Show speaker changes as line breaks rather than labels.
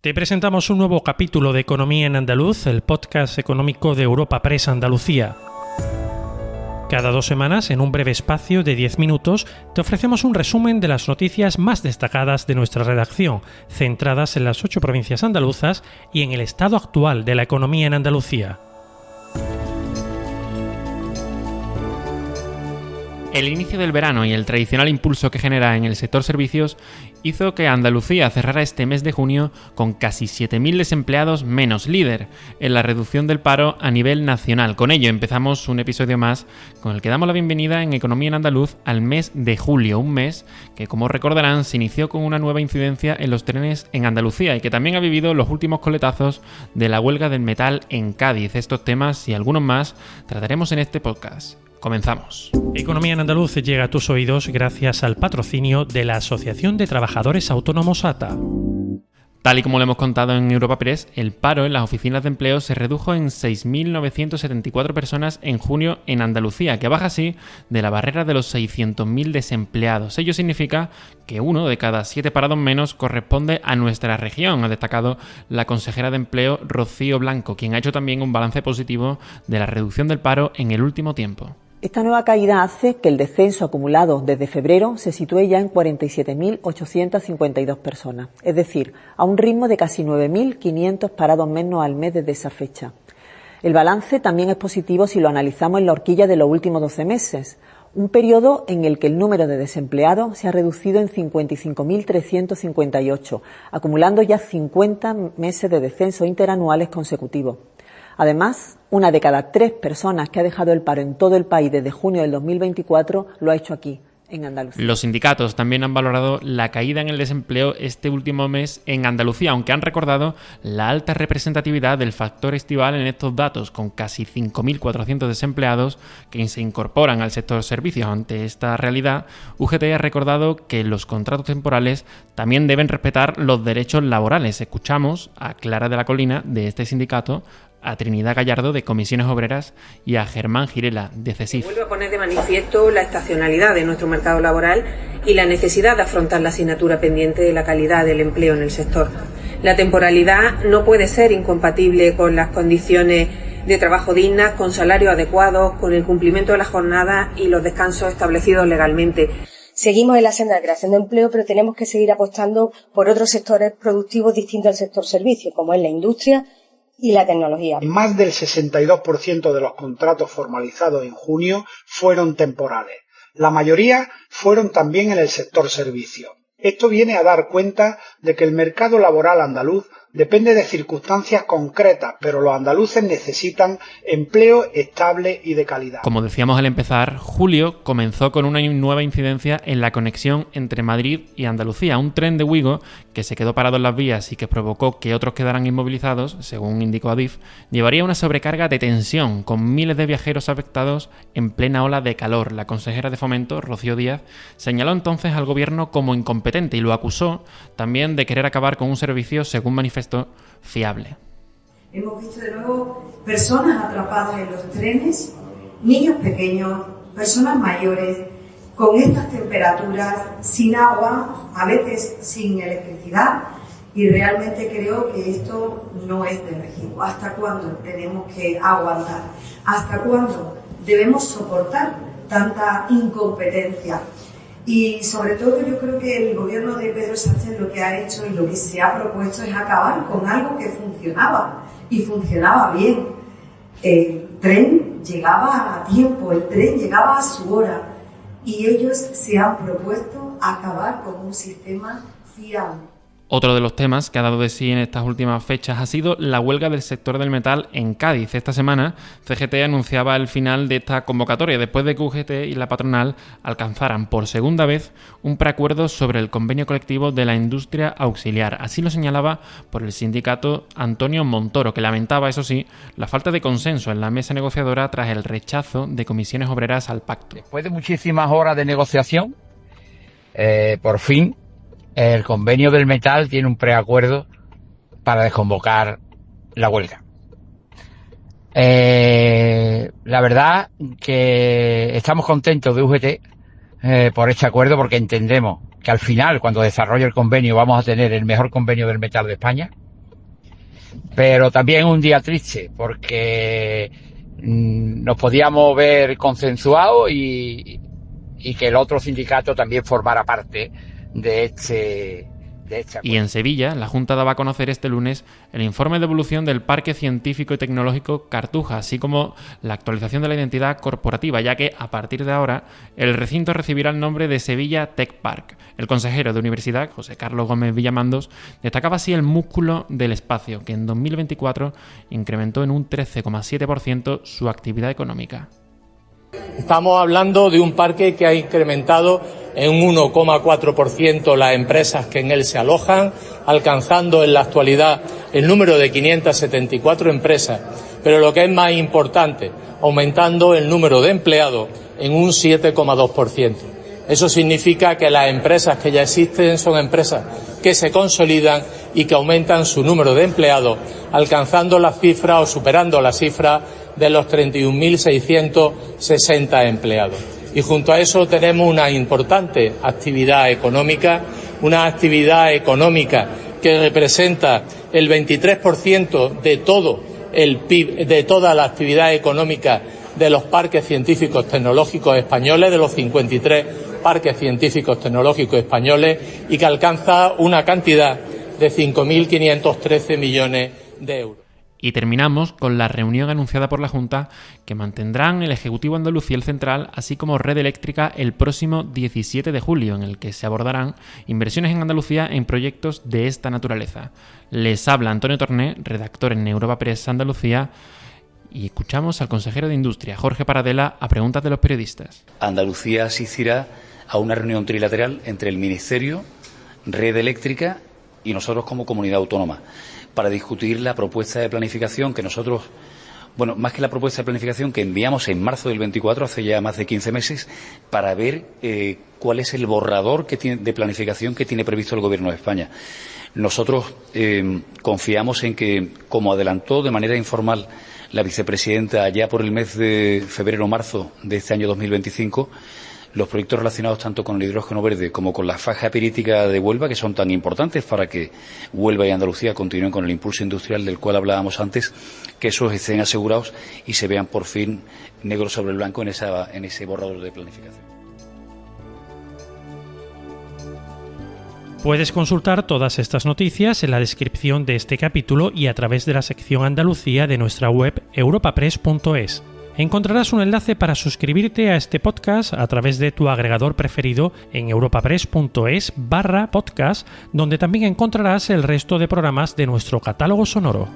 Te presentamos un nuevo capítulo de Economía en Andaluz, el podcast económico de Europa Press Andalucía. Cada 2 semanas, en un breve espacio de 10 minutos, te ofrecemos un resumen de las noticias más destacadas de nuestra redacción, centradas en las 8 provincias andaluzas y en el estado actual de la economía en Andalucía. El inicio del verano y el tradicional impulso que genera en el sector servicios hizo que Andalucía cerrara este mes de junio con casi 7.000 desempleados menos, líder en la reducción del paro a nivel nacional. Con ello empezamos un episodio más con el que damos la bienvenida en Economía en Andaluz al mes de julio, un mes que, como recordarán, se inició con una nueva incidencia en los trenes en Andalucía y que también ha vivido los últimos coletazos de la huelga del metal en Cádiz. Estos temas y algunos más trataremos en este podcast. Comenzamos. Economía en Andaluz llega a tus oídos gracias al patrocinio de la Asociación de Trabajadores Autónomos ATA. Tal y como lo hemos contado en Europa Press, el paro en las oficinas de empleo se redujo en 6.974 personas en junio en Andalucía, que baja así de la barrera de los 600.000 desempleados. Ello significa que 1 de cada 7 parados menos corresponde a nuestra región, ha destacado la consejera de Empleo Rocío Blanco, quien ha hecho también un balance positivo de la reducción del paro en el último tiempo.
Esta nueva caída hace que el descenso acumulado desde febrero se sitúe ya en 47.852 personas, es decir, a un ritmo de casi 9.500 parados menos al mes desde esa fecha. El balance también es positivo si lo analizamos en la horquilla de los últimos 12 meses, un periodo en el que el número de desempleados se ha reducido en 55.358, acumulando ya 50 meses de descenso interanuales consecutivos. Además, 1 de cada 3 personas que ha dejado el paro en todo el país desde junio del 2024 lo ha hecho aquí, en Andalucía.
Los sindicatos también han valorado la caída en el desempleo este último mes en Andalucía, aunque han recordado la alta representatividad del factor estival en estos datos, con casi 5.400 desempleados que se incorporan al sector servicios. Ante esta realidad, UGT ha recordado que los contratos temporales también deben respetar los derechos laborales. Escuchamos a Clara de la Colina, de este sindicato, a Trinidad Gallardo, de Comisiones Obreras, y a Germán Girela, de CESIF.
Vuelve a poner de manifiesto la estacionalidad de nuestro mercado laboral y la necesidad de afrontar la asignatura pendiente de la calidad del empleo en el sector. La temporalidad no puede ser incompatible con las condiciones de trabajo dignas, con salarios adecuados, con el cumplimiento de la jornada y los descansos establecidos legalmente.
Seguimos en la senda de creación de empleo, pero tenemos que seguir apostando por otros sectores productivos distintos al sector servicio, como es la industria y la tecnología.
Más del 62% de los contratos formalizados en junio fueron temporales. La mayoría fueron también en el sector servicios. Esto viene a dar cuenta de que el mercado laboral andaluz depende de circunstancias concretas, pero los andaluces necesitan empleo estable y de calidad.
Como decíamos al empezar, julio comenzó con una nueva incidencia en la conexión entre Madrid y Andalucía. Un tren de Wigo que se quedó parado en las vías y que provocó que otros quedaran inmovilizados, según indicó Adif, llevaría una sobrecarga de tensión, con miles de viajeros afectados en plena ola de calor. La consejera de Fomento, Rocío Díaz, señaló entonces al gobierno como incompetente y lo acusó también de querer acabar con un servicio, según manifestó, fiable.
Hemos visto de nuevo personas atrapadas en los trenes, niños pequeños, personas mayores, con estas temperaturas, sin agua, a veces sin electricidad, y realmente creo que esto no es de recibo. ¿Hasta cuándo tenemos que aguantar? ¿Hasta cuándo debemos soportar tanta incompetencia? Y sobre todo yo creo que el gobierno de Pedro Sánchez lo que ha hecho y lo que se ha propuesto es acabar con algo que funcionaba y funcionaba bien. El tren llegaba a tiempo, el tren llegaba a su hora y ellos se han propuesto acabar con un sistema fiable.
Otro de los temas que ha dado de sí en estas últimas fechas ha sido la huelga del sector del metal en Cádiz. Esta semana, CGT anunciaba el final de esta convocatoria después de que UGT y la patronal alcanzaran por segunda vez un preacuerdo sobre el convenio colectivo de la industria auxiliar. Así lo señalaba por el sindicato Antonio Montoro, que lamentaba, eso sí, la falta de consenso en la mesa negociadora tras el rechazo de Comisiones Obreras al pacto.
Después de muchísimas horas de negociación, por fin, el convenio del metal tiene un preacuerdo para desconvocar la huelga. La verdad que estamos contentos de UGT por este acuerdo, porque entendemos que al final, cuando desarrolle el convenio, vamos a tener el mejor convenio del metal de España. pero también un día triste, porque nos podíamos ver consensuados y que el otro sindicato también formara parte de este acuerdo.
Y en Sevilla, la Junta daba a conocer este lunes el informe de evolución del Parque Científico y Tecnológico Cartuja, así como la actualización de la identidad corporativa, ya que a partir de ahora el recinto recibirá el nombre de Sevilla Tech Park. El consejero de Universidad, José Carlos Gómez Villamandos, destacaba así el músculo del espacio, que en 2024 incrementó en un 13,7% su actividad económica.
Estamos hablando de un parque que ha incrementado en un 1,4% las empresas que en él se alojan, alcanzando en la actualidad el número de 574 empresas, pero lo que es más importante, aumentando el número de empleados en un 7,2%. Eso significa que las empresas que ya existen son empresas que se consolidan y que aumentan su número de empleados, alcanzando la cifra o superando la cifra de los 31.660 empleados. Y junto a eso tenemos una importante actividad económica, que representa el 23% de todo el PIB, de toda la actividad económica de los parques científicos tecnológicos españoles, de los 53 parques científicos tecnológicos españoles, y que alcanza una cantidad de 5.513 millones de euros.
Y terminamos con la reunión anunciada por la Junta que mantendrán el Ejecutivo andaluz y el Central, así como Red Eléctrica, el próximo 17 de julio, en el que se abordarán inversiones en Andalucía en proyectos de esta naturaleza. Les habla Antonio Torné, redactor en Europa Press Andalucía, y escuchamos al consejero de Industria, Jorge Paradela, a preguntas de los periodistas.
Andalucía asistirá a una reunión trilateral entre el Ministerio, Red Eléctrica y nosotros como comunidad autónoma, para discutir la propuesta de planificación que nosotros, bueno, más que la propuesta de planificación que enviamos en marzo del 24, hace ya más de 15 meses, para ver cuál es el borrador de planificación que tiene previsto el Gobierno de España. Nosotros confiamos en que, como adelantó de manera informal la vicepresidenta ya por el mes de febrero o marzo de este año 2025, los proyectos relacionados tanto con el hidrógeno verde como con la faja epíritica de Huelva, que son tan importantes para que Huelva y Andalucía continúen con el impulso industrial del cual hablábamos antes, que esos estén asegurados y se vean por fin negro sobre blanco en ese borrador de planificación.
Puedes consultar todas estas noticias en la descripción de este capítulo y a través de la sección Andalucía de nuestra web europapress.es. Encontrarás un enlace para suscribirte a este podcast a través de tu agregador preferido en europapress.es/podcast, donde también encontrarás el resto de programas de nuestro catálogo sonoro.